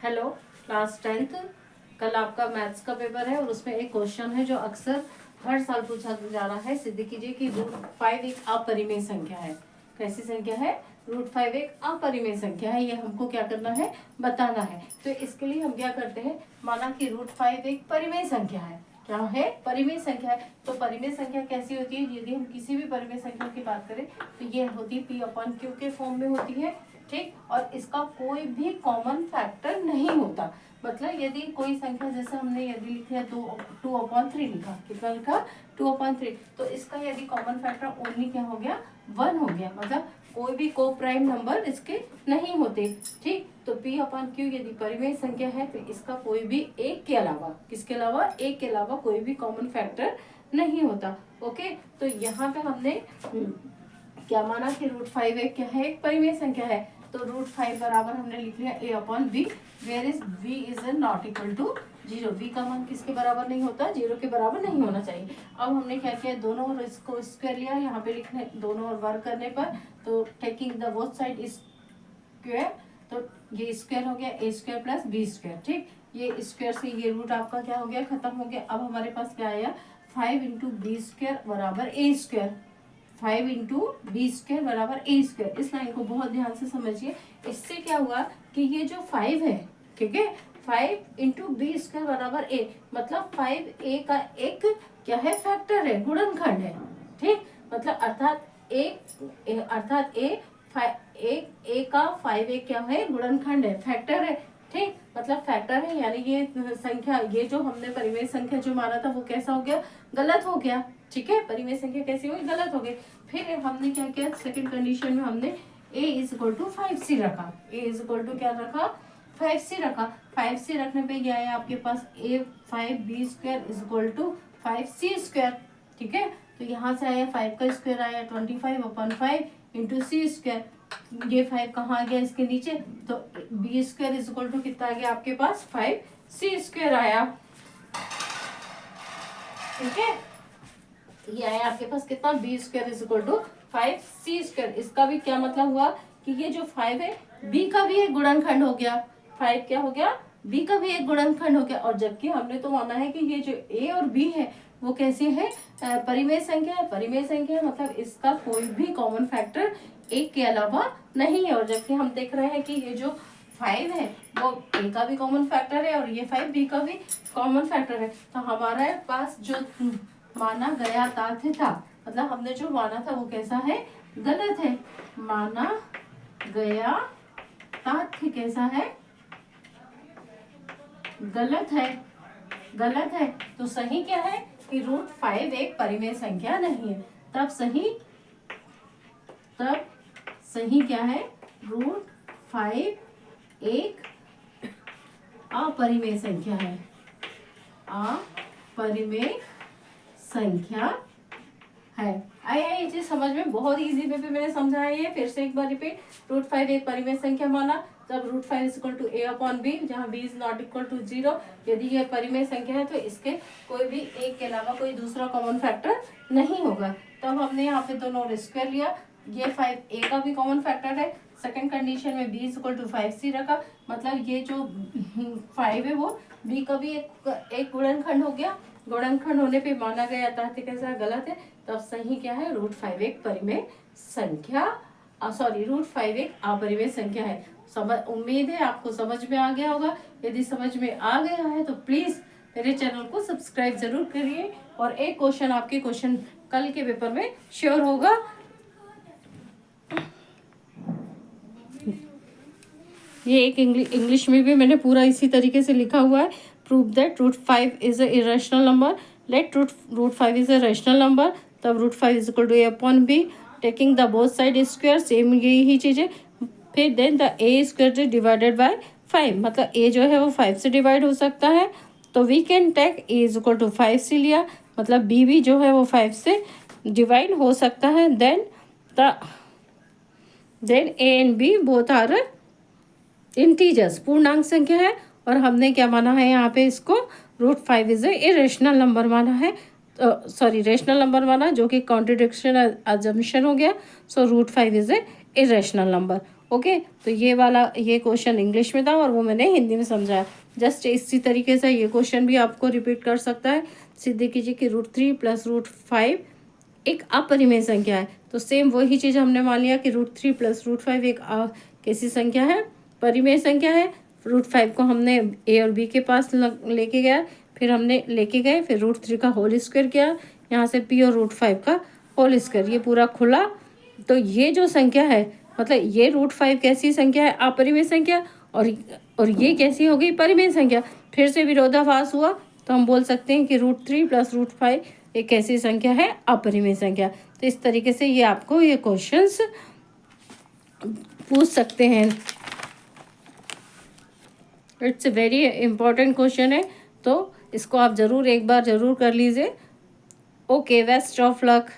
Hello class 10th। कल आपका maths का पेपर है और उसमें एक क्वेश्चन है जो अक्सर हर साल पूछा जा रहा है। सिद्ध कीजिए कि √5 एक अपरिमेय संख्या है। कैसी संख्या है? √5 एक अपरिमेय संख्या है। ये हमको क्या करना है? बताना है। तो इसके लिए हम क्या करते हैं, माना कि √5 एक परिमेय संख्या है। क्या है? परिमेय संख्या है। तो परिमेय संख्या कैसी होती है? यदि हम किसी भी परिमेय संख्या की बात करें तो ये होती P/Q के फॉर्म में होती है, ठीक। और इसका कोई भी कॉमन फैक्टर नहीं होता। मतलब यदि कोई संख्या, जैसे हमने यदि लिखा 2/3 लिखा, कितना लिखा? 2/3। तो इसका यदि कॉमन फैक्टर ओनली क्या हो गया? 1 हो गया। मतलब कोई भी को प्राइम नंबर इसके नहीं होते, ठीक। तो P/Q यदि परिमेय संख्या है तो इसका कोई भी एक के अलावा, किसके अलावा? एक के अलावा कोई भी कॉमन फैक्टर नहीं होता। ओके, तो यहाँ पे हमने क्या माना कि √5 एक क्या है? एक परिमेय संख्या है। तो √5 बराबर हमने लिख लिया A/B, where is V is not equal to 0। V का मान किसके बराबर नहीं होता? 0 के बराबर नहीं होना चाहिए। अब हमने क्या किया, दोनों और इसको स्क्वायर लिया, यहाँ पे लिखने दोनों और वर्क करने पर, तो taking the both side square, तो ये स्क्वायर हो गया A² + B², ठीक। ये स्क्वायर से ये रूट आपका क्या हो गया? खत्म हो गया। अब हमारे पास क्या आया? 5 × B² बराबर A²। 5 × B² बराबर A²। इस लाइन को बहुत ध्यान से समझिए। इससे क्या हुआ कि ये जो 5 है, ठीक है, 5 × B² बराबर A, मतलब 5A का एक क्या है? फैक्टर है, गुणनखंड है, ठीक। मतलब अर्थात A का 5A क्या है? गुणनखंड है, फैक्टर है, ठीक। मतलब फैक्टर है, यानी ये संख्या, ये जो हमने परिमेय संख्या जो माना था वो कैसा हो गया? गलत हो गया, ठीक है। परिमेय संख्या कैसी हुई? गलत हो गई। फिर हमने क्या किया, सेकंड कंडीशन में हमने A = 5C रखा। A = क्या रखा? 5C रखा। 5C रखने पे ये आया आपके पास A5B² = 5C², ठीक है। तो यहाँ से आया 5 का स्क्वायर आया 25/5 × C²। ये 5 कहाँ आ गया? इसके नीचे। तो B² = कितना आ गया आपके पास? 5C² आया, ठीक है। ये आया आपके पास कितना? B² = 5C²। इसका भी क्या मतलब हुआ कि ये जो 5 है B का भी एक गुणनखंड हो गया। 5 क्या हो गया? B का भी एक गुणनखंड हो गया। और जबकि हमने तो माना है कि ये जो A और B है वो कैसे है? परिमेय संख्या है। परिमेय संख्या मतलब इसका कोई भी कॉमन फैक्टर एक के अलावा नहीं है। और जबकि हम देख रहे हैं कि ये जो 5 है वो A का भी कॉमन फैक्टर है और ये 5 B का भी कॉमन फैक्टर है। तो हमारे पास जो माना गया तथ्य था, मतलब हमने जो माना था वो कैसा है? गलत है। माना गया तथ्य कैसा है? गलत है। गलत है। तो सही क्या है कि √5 एक परिमेय संख्या नहीं है। तब सही क्या है? √5 एक अपरिमेय संख्या है। अपरिमेय संख्या है। आया ये चीज समझ में? बहुत इजी वे पे मैंने समझाया है। फिर से एक बार रिपीट। √5 एक परिमेय संख्या माना जब √5 = A/B, जहाँ B is not equal to 0। यदि यह परिमेय संख्या है तो इसके कोई भी एक के अलावा कोई दूसरा कॉमन फैक्टर नहीं होगा। तब हमने यहाँ पे दोनों और स्क्वायर लिया। ये 5A का भी कॉमन फैक्टर है। सेकंड कंडीशन में B = 5C रखा। मतलब ये जो 5 है वो B का भी एक गुणनखंड हो गया। गुणनखंड होने पे माना गया तथ्य कैसा? गलत है। तब सही क्या है? √5 एक परिमेय संख्या, √5 एक अपरिमेय संख्या है। उम्मीद है आपको समझ में आ गया होगा। यदि समझ में आ गया है तो प्लीज मेरे चैनल को सब्सक्राइब जरूर करिए। और एक क्वेश्चन आपके क्वेश्चन कल के पेपर में श्योर होगा। ये एक इंग्लिश में भी मैंने पूरा इसी तरीके से लिखा हुआ है। Prove that √5 is a irrational number. Let √5 is a rational number. तब √5 = A/B, taking the both side square. Same यही चीज़ें। फिर then the A² divided by 5, मतलब A जो है वो 5 से डिवाइड हो सकता है। तो we can take A = 5C लिया, मतलब B भी जो है वो 5 से डिवाइड हो सकता है। Then A and B both are integers, पूर्णांक संख्या है। और हमने क्या माना है यहाँ पे? इसको √5 इज ए इरेशनल नंबर माना है। रेशनल नंबर माना, जो कि कॉन्ट्रडिक्शन अजम्पशन हो गया। सो √5 is a irrational number. Okay, तो ये वाला ये क्वेश्चन इंग्लिश में था और वो मैंने हिंदी में समझाया। जस्ट इसी तरीके से ये क्वेश्चन भी आपको रिपीट कर सकता है। सिद्ध कीजिए कि √3 + √5 एक अपरिमेय संख्या है। तो सेम वही चीज़ हमने मान लिया कि √3 + √5 एक कैसी संख्या है, परिमेय संख्या है। √5 को हमने ए और बी के पास लेके गया, फिर हमने लेके गए, फिर √3 का होल स्क्वायर किया, यहाँ से p और √5 का होल स्क्वायर, ये पूरा खुला। तो ये जो संख्या है, मतलब ये √5 कैसी संख्या है, अपरिमेय संख्या, और ये कैसी हो गई, परिमेय संख्या। फिर से विरोधाभास हुआ, तो हम बोल सकते हैं कि √3 + √5 एक कैसी संख्या है, अपरिमेय संख्या। तो इस तरीके से ये आपको ये क्वेश्चंस पूछ सकते हैं। It's a very important question है, तो इसको आप ज़रूर एक बार ज़रूर कर लीजिए। Okay, best of luck.